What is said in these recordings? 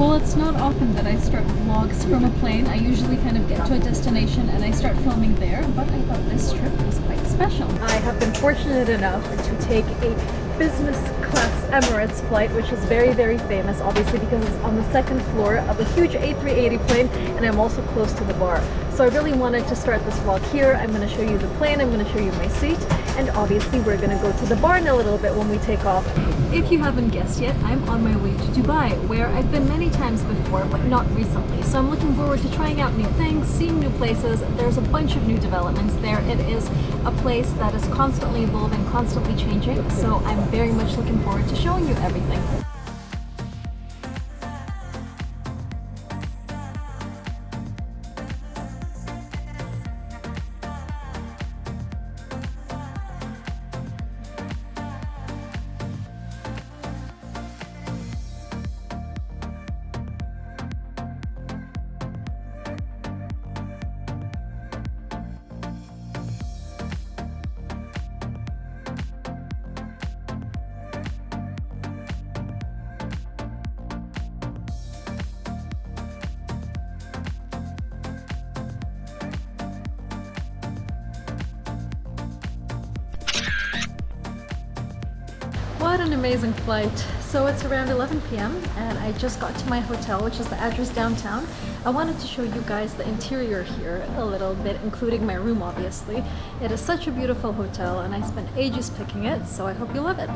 Well, it's not often that I start vlogs from a plane. I usually kind of get to a destination and I start filming there, but I thought this trip was quite special. I have been fortunate enough to take a business class Emirates flight, which is very, very famous, obviously because it's on the second floor of a huge A380 plane, and I'm also close to the bar. So I really wanted to start this vlog here. I'm going to show you the plane, I'm going to show you my seat, and obviously we're going to go to the bar in a little bit when we take off. If you haven't guessed yet, I'm on my way to Dubai, where I've been many times before, but not recently. So I'm looking forward to trying out new things, seeing new places. There's a bunch of new developments there. It is a place that is constantly evolving, constantly changing, so I'm very much looking forward to showing you everything. What an amazing flight. So it's around 11 p.m. and I just got to my hotel, which is the address downtown. I wanted to show you guys the interior here a little bit, including my room obviously. It is such a beautiful hotel and I spent ages picking it, so I hope you love it.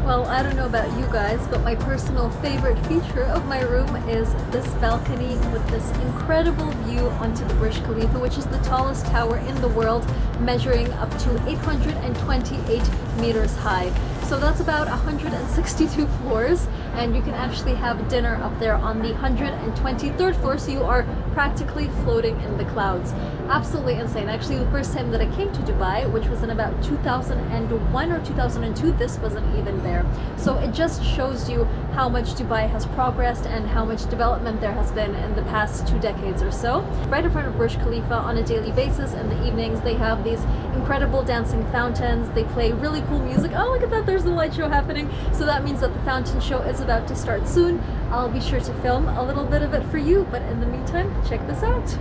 Well, I don't know about you guys, but my personal favorite feature of my room is this balcony with this incredible view onto the Burj Khalifa, which is the tallest tower in the world, measuring up to 828 meters high. So that's about 162 floors, and you can actually have dinner up there on the 123rd floor, so you are practically floating in the clouds. Absolutely insane. Actually, the first time that I came to Dubai, which was in about 2001 or 2002, this wasn't even there. So it just shows you how much Dubai has progressed and how much development there has been in the past 2 decades or so. Right in front of Burj Khalifa on a daily basis in the evenings, they have these incredible dancing fountains. They play really cool music. Oh, look at that, there's the light show happening. So that means that the fountain show is about to start soon. I'll be sure to film a little bit of it for you, but in the meantime, check this out.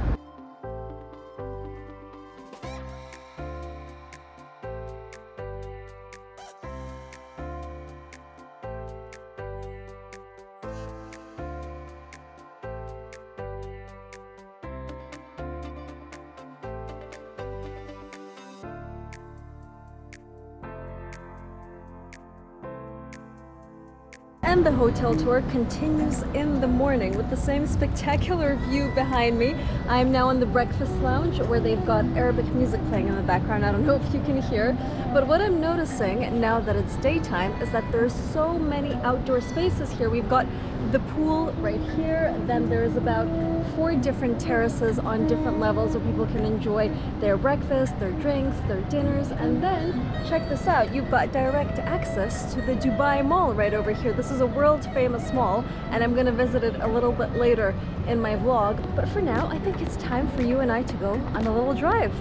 And the hotel tour continues in the morning with the same spectacular view behind me. I'm now in the breakfast lounge where they've got Arabic music playing in the background. I don't know if you can hear, but what I'm noticing now that it's daytime is that there's so many outdoor spaces here. We've got the pool right here, then there's about 4 different terraces on different levels where people can enjoy their breakfast, their drinks, their dinners, and then check this out, you've got direct access to the Dubai Mall right over here. This is a world famous mall and I'm gonna visit it a little bit later in my vlog, but for now I think it's time for you and I to go on a little drive.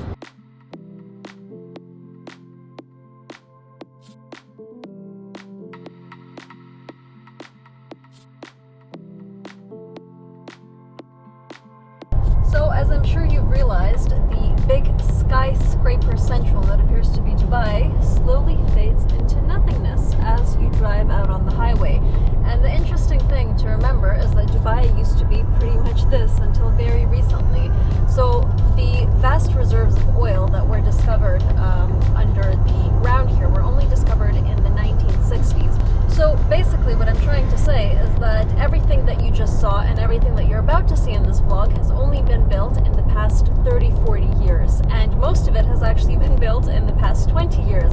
So as I'm sure you've realized, the big skyscraper central that appears to be Dubai slowly fades into nothingness as you drive out on the highway. And the interesting thing to remember is that Dubai used to be pretty much this until very recently. So the vast reserves of oil that were discovered under the ground here were only discovered in the 1960s. So basically what I'm trying trying to say is that everything that you just saw and everything that you're about to see in this vlog has only been built in the past 30-40 years, and most of it has actually been built in the past 20 years.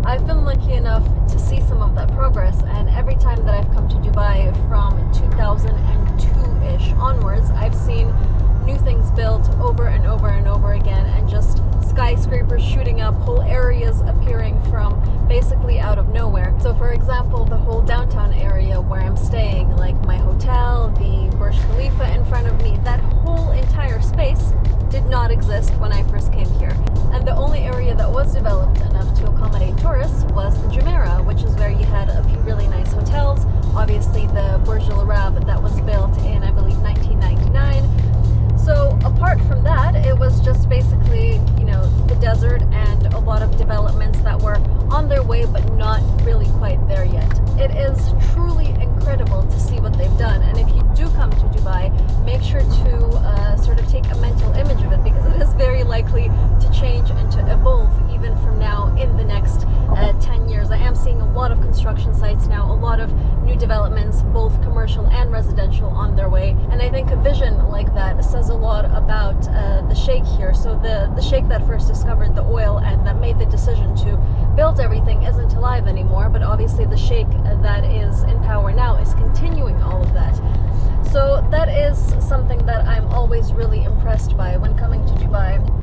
I've been lucky enough to see some of that progress, and every time that I've come to Dubai from 2002-ish onwards, I've seen new things built over and over and over again, and just skyscrapers shooting up, whole areas appearing from basically out of nowhere. So for example, the whole downtown area where I'm staying, like my hotel, the Burj Khalifa in front of me, that whole entire space did not exist when I first came here. And the only area that was developed enough to accommodate tourists was the Jumeirah, which is where you had a few really nice hotels. Obviously the Burj Al Arab that was built in, I believe, 1999. So apart from that, it was just basically, you know, the desert and a lot of developments that were on their way but not really quite there yet. It is truly incredible to see what they've done, and if you do come to Dubai, make sure to sort of take a mental image of it, because it is very likely to change and to evolve even from now in the next 10 years. I am seeing a lot of construction sites now, a lot of new developments, both commercial and residential, on their way, and I think a vision like that says a lot about the sheikh here. So the sheikh that first discovered the oil and that made the decision to build everything isn't alive anymore, but obviously the sheikh that is in power now is continuing all of that. So that is something that I'm always really impressed by when coming to Dubai.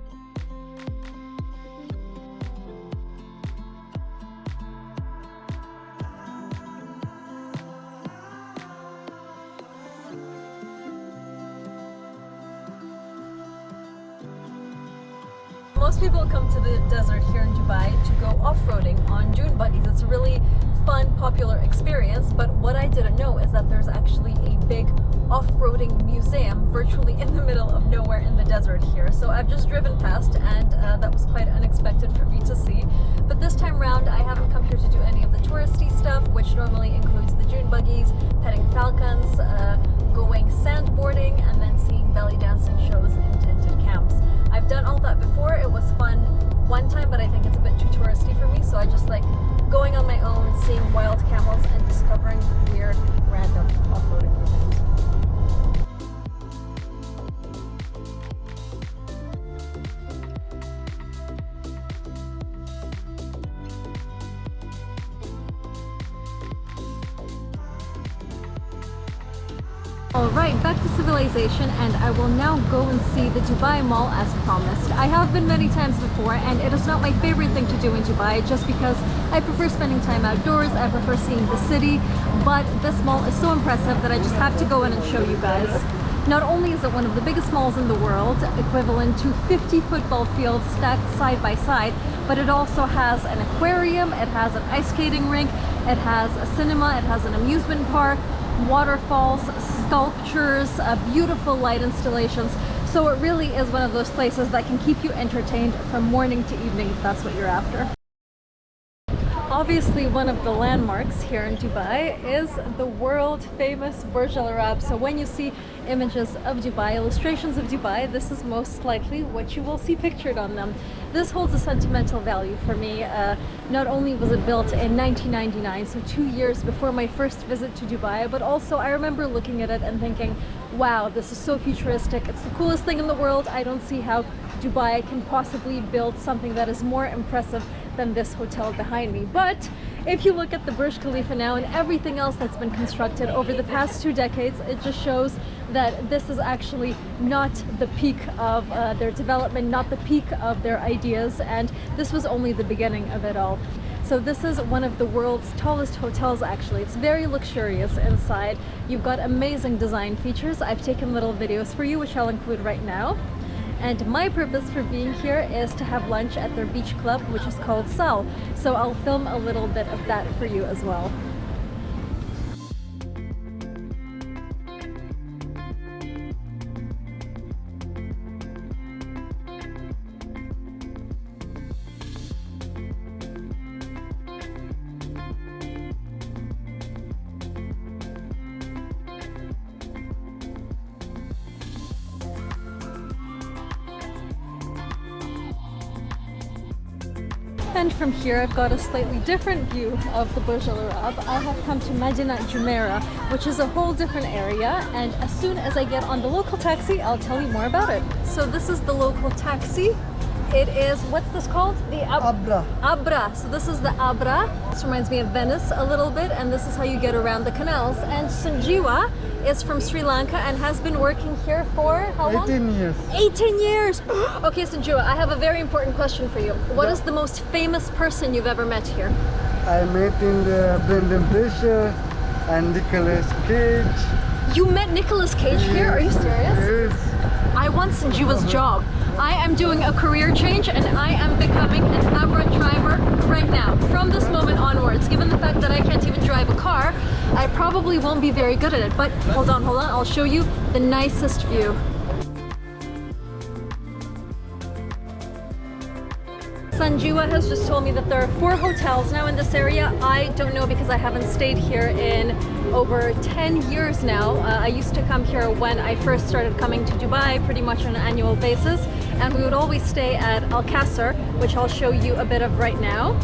Most people come to the desert here in Dubai to go off-roading on dune buggies. It's a really fun, popular experience, but what I didn't know is that there's actually a big off-roading museum virtually in the middle of nowhere in the desert here. So I've just driven past, and that was quite unexpected for me to see. But this time round, I haven't come here to do any of the touristy stuff, which normally includes the dune buggies, petting falcons, going sandboarding, and then seeing belly dancing shows in tented camps. I've done all that before. It was fun one time, but I think it's a bit too touristy for me, so I just like going on my own, seeing wild camels, and discovering weird, random off-roading museums. Alright, back to civilization, and I will now go and see the Dubai Mall as promised. I have been many times before, and it is not my favorite thing to do in Dubai, just because I prefer spending time outdoors, I prefer seeing the city, but this mall is so impressive that I just have to go in and show you guys. Not only is it one of the biggest malls in the world, equivalent to 50 football fields stacked side by side, but it also has an aquarium, it has an ice skating rink, it has a cinema, it has an amusement park, waterfalls, sculptures, beautiful light installations. So it really is one of those places that can keep you entertained from morning to evening if that's what you're after. Obviously, one of the landmarks here in Dubai is the world famous Burj Al Arab. So when you see images of Dubai, illustrations of Dubai, this is most likely what you will see pictured on them. This holds a sentimental value for me. Not only was it built in 1999, so 2 years before my first visit to Dubai, but also I remember looking at it and thinking, wow, this is so futuristic. It's the coolest thing in the world. I don't see how Dubai can possibly build something that is more impressive than this hotel behind me. But if you look at the Burj Khalifa now and everything else that's been constructed over the past 2 decades, it just shows that this is actually not the peak of their development, not the peak of their ideas, and this was only the beginning of it all. So this is one of the world's tallest hotels actually. It's very luxurious inside. You've got amazing design features. I've taken little videos for you, which I'll include right now. And my purpose for being here is to have lunch at their beach club, which is called Sal. So I'll film a little bit of that for you as well. And from here I've got a slightly different view of the Burj Al Arab. I have come to Madinat Jumeirah, which is a whole different area, and as soon as I get on the local taxi I'll tell you more about it. So this is the local taxi. It is, what's this called? The Abra. Abra. So this is the Abra. This reminds me of Venice a little bit, and this is how you get around the canals. And Sanjeewa is from Sri Lanka and has been working here for how long? 18 years. 18 years! Okay, Sanjeewa, I have a very important question for you. What is the most famous person you've ever met here? I met in the Brendan Fraser and Nicolas Cage. You met Nicolas Cage here? Are you serious? Yes. I want Sanjeewa's job. I am doing a career change and I am becoming an Abra driver right now. From this moment onwards, given the fact that I can't even drive a car, I probably won't be very good at it. But hold on, I'll show you the nicest view. Sanjeewa has just told me that there are 4 hotels now in this area. I don't know because I haven't stayed here in over 10 years now. I used to come here when I first started coming to Dubai pretty much on an annual basis, and we would always stay at Al Qasr, which I'll show you a bit of right now.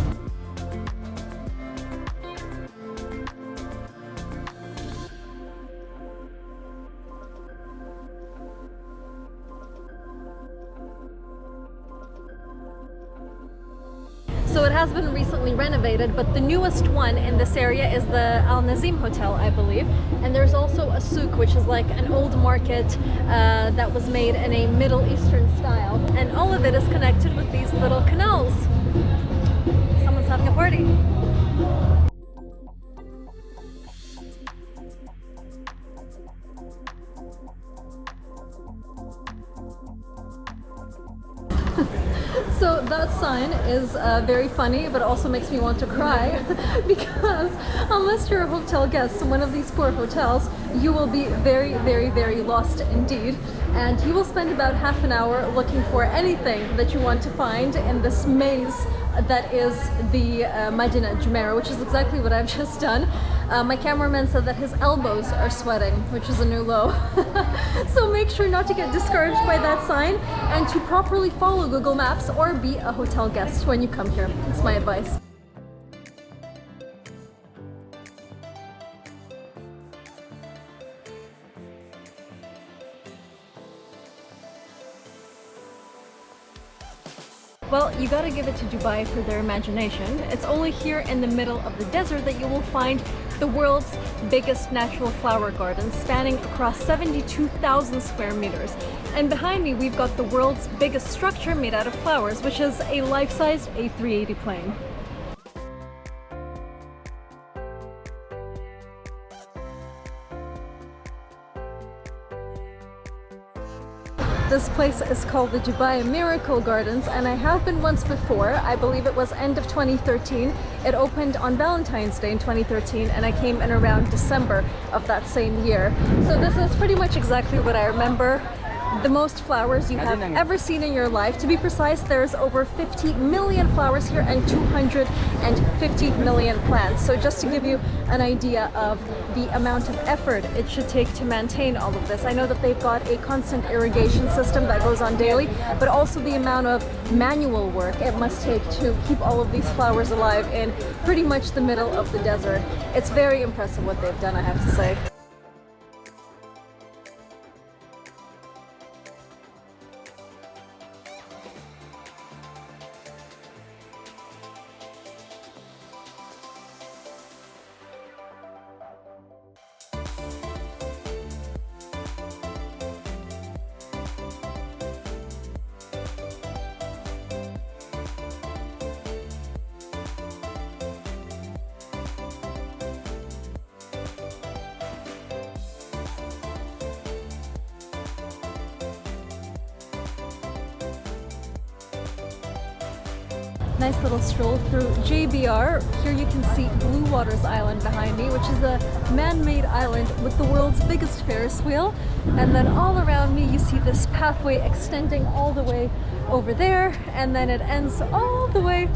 So it has been recently renovated, but the newest one in this area is the Al Nazim Hotel, I believe. And there's also a Souk, which is like an old market that was made in a Middle Eastern style. And all of it is connected with these little canals. Someone's having a party. So that sign is very funny, but also makes me want to cry because unless you're a hotel guest in one of these 4 hotels, you will be very, very, very lost indeed. And you will spend about half an hour looking for anything that you want to find in this maze that is the Madinat Jumeirah, which is exactly what I've just done. My cameraman said that his elbows are sweating, which is a new low. So make sure not to get discouraged by that sign and to properly follow Google Maps or be a hotel guest when you come here. It's my advice. Well, you gotta give it to Dubai for their imagination. It's only here in the middle of the desert that you will find the world's biggest natural flower garden, spanning across 72,000 square meters. And behind me, we've got the world's biggest structure made out of flowers, which is a life-sized A380 plane. This place is called the Dubai Miracle Gardens, and I have been once before. I believe it was end of 2013. It opened on Valentine's Day in 2013, and I came in around December of that same year. So this is pretty much exactly what I remember. The most flowers you have ever seen in your life. To be precise, there's over 50 million flowers here and 250 million plants. So just to give you an idea of the amount of effort it should take to maintain all of this. I know that they've got a constant irrigation system that goes on daily, but also the amount of manual work it must take to keep all of these flowers alive in pretty much the middle of the desert. It's very impressive what they've done, I have to say. Nice little stroll through JBR. Here you can see Blue Waters Island behind me, which is a man-made island with the world's biggest Ferris wheel. And then all around me you see this pathway extending all the way over there, and then it ends all the way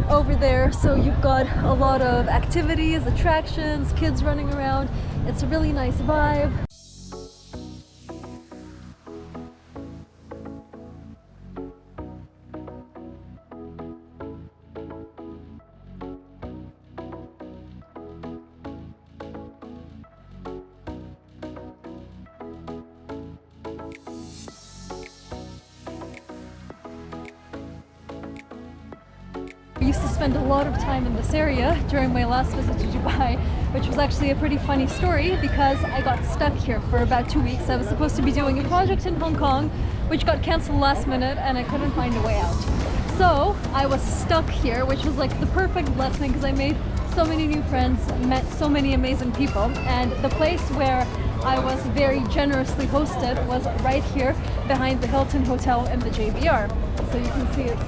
over there. So you've got a lot of activities, attractions, kids running around. It's a really nice vibe. used to spend a lot of time in this area during my last visit to Dubai, which was actually a pretty funny story because I got stuck here for about 2 weeks. I was supposed to be doing a project in Hong Kong, which got cancelled last minute, and I couldn't find a way out. So I was stuck here, which was like the perfect blessing because I made so many new friends, met so many amazing people, and the place where I was very generously hosted was right here behind the Hilton Hotel in the JBR. So you can see it's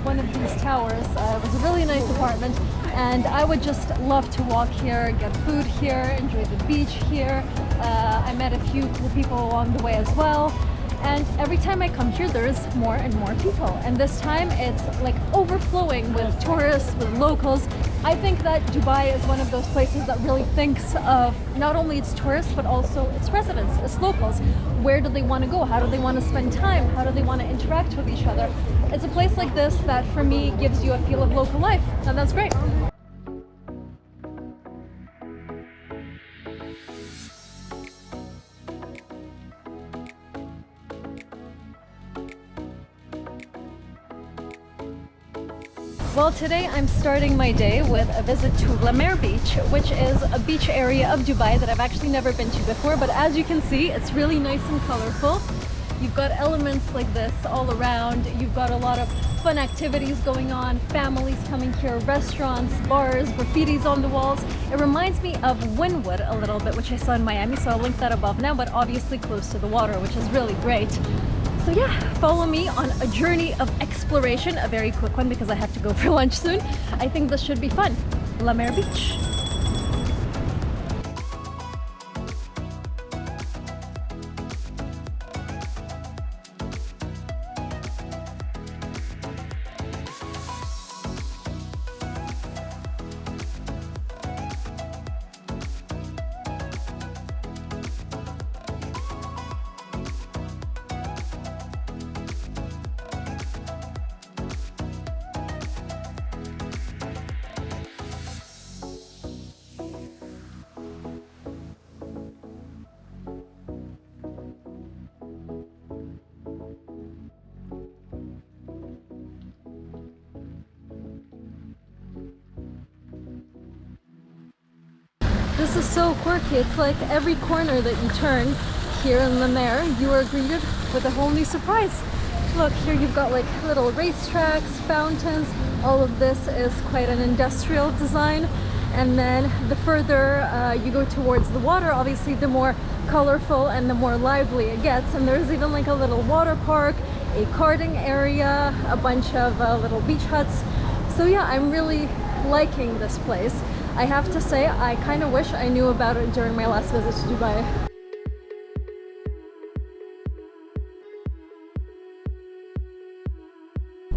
one of these towers. It was a really nice apartment, and I would just love to walk here, get food here, enjoy the beach here. I met a few cool people along the way as well. And every time I come here, there's more and more people. And this time it's like overflowing with tourists, with locals. I think that Dubai is one of those places that really thinks of not only its tourists, but also its residents, its locals. Where do they want to go? How do they want to spend time? How do they want to interact with each other? It's a place like this that for me gives you a feel of local life, and that's great. Well, today I'm starting my day with a visit to Mer Beach, which is a beach area of Dubai that I've actually never been to before, but as you can see, it's really nice and colorful. You've got elements like this all around. You've got a lot of fun activities going on, families coming here, restaurants, bars, graffitis on the walls. It reminds me of Wynwood a little bit, which I saw in Miami, so I'll link that above now, but obviously close to the water, which is really great. So yeah, follow me on a journey of exploration, a very quick one because I have to go for lunch soon. I think this should be fun. Mer Beach. This is so quirky. It's like every corner that you turn here in the Mer, you are greeted with a whole new surprise. Look, here you've got like little racetracks, fountains. All of this is quite an industrial design. And then the further you go towards the water, obviously the more colorful and the more lively it gets. And there's even like a little water park, a karting area, a bunch of little beach huts. So yeah, I'm really liking this place. I have to say, I kind of wish I knew about it during my last visit to Dubai.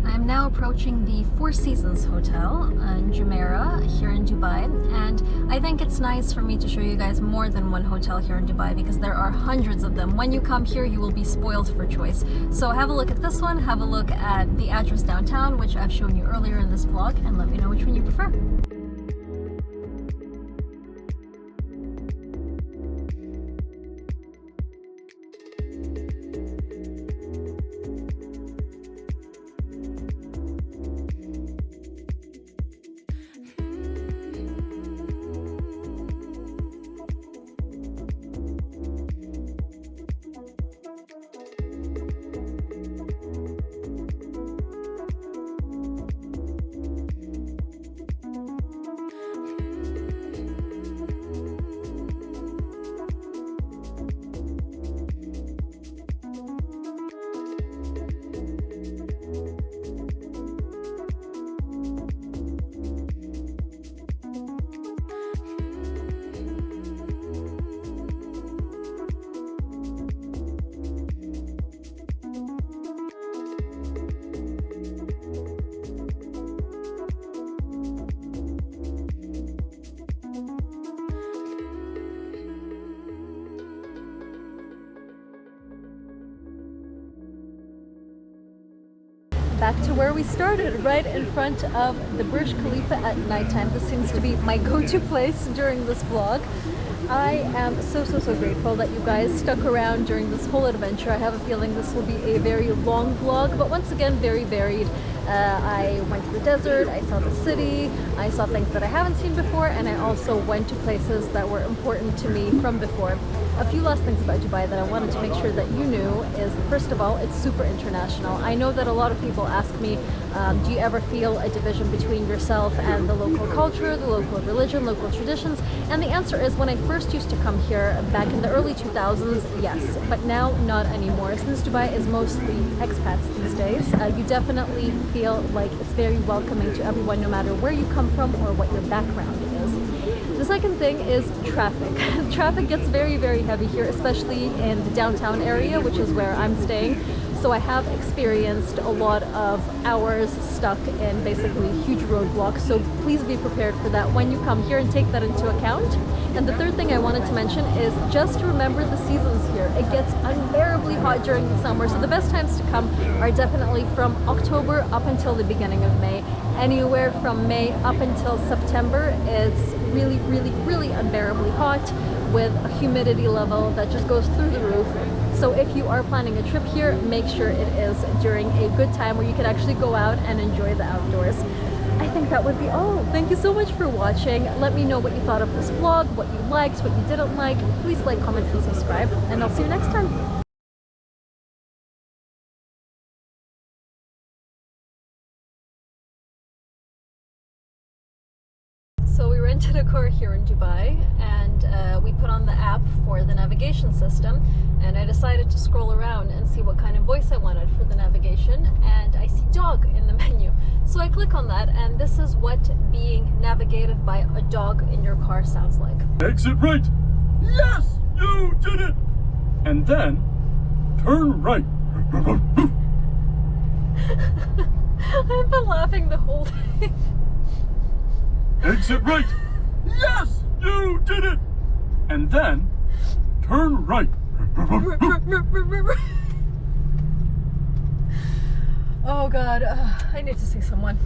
I'm now approaching the Four Seasons Hotel in Jumeirah here in Dubai, and I think it's nice for me to show you guys more than one hotel here in Dubai because there are hundreds of them. When you come here, you will be spoiled for choice. So have a look at this one, have a look at the address downtown, which I've shown you earlier in this vlog, and let me know which one you prefer. Back to where we started, right in front of the Burj Khalifa at nighttime. This seems to be my go-to place during this vlog. I am so grateful that you guys stuck around during this whole adventure. I have a feeling this will be a very long vlog, but once again, very varied I went to the desert, I saw the city, I saw things that I haven't seen before, and I also went to places that were important to me from before. A few last things about Dubai that I wanted to make sure that you knew is, first of all, it's super international. I know that a lot of people ask me, do you ever feel a division between yourself and the local culture, the local religion, local traditions? And the answer is, when I first used to come here back in the early 2000s, yes, but now not anymore. Since Dubai is mostly expats these days, you definitely feel like it's very welcoming to everyone, no matter where you come from or what your background is. The second thing is traffic. Traffic gets very, very heavy here, especially in the downtown area, which is where I'm staying. So I have experienced a lot of hours stuck in basically huge roadblocks. So please be prepared for that when you come here and take that into account. And the third thing I wanted to mention is just remember the seasons here. It gets unbearably hot during the summer. So the best times to come are definitely from October up until the beginning of May. Anywhere from May up until September, it's really, really, really unbearably hot with a humidity level that just goes through the roof. So if you are planning a trip here, make sure it is during a good time where you can actually go out and enjoy the outdoors. I think that would be all. Thank you so much for watching. Let me know what you thought of this vlog, what you liked, what you didn't like. Please like, comment, and subscribe, and I'll see you next time. So we rented a car here in Dubai, and we put on the app for the navigation system, and I decided to scroll around and see what kind of voice I wanted for the navigation, and I see dog in the menu. So I click on that, and this is what being navigated by a dog in your car sounds like. Exit right. Yes, you did it. And then turn right. I've been laughing the whole day. Exit right. Yes, you did it. And then turn right. Oh God, I need to see someone.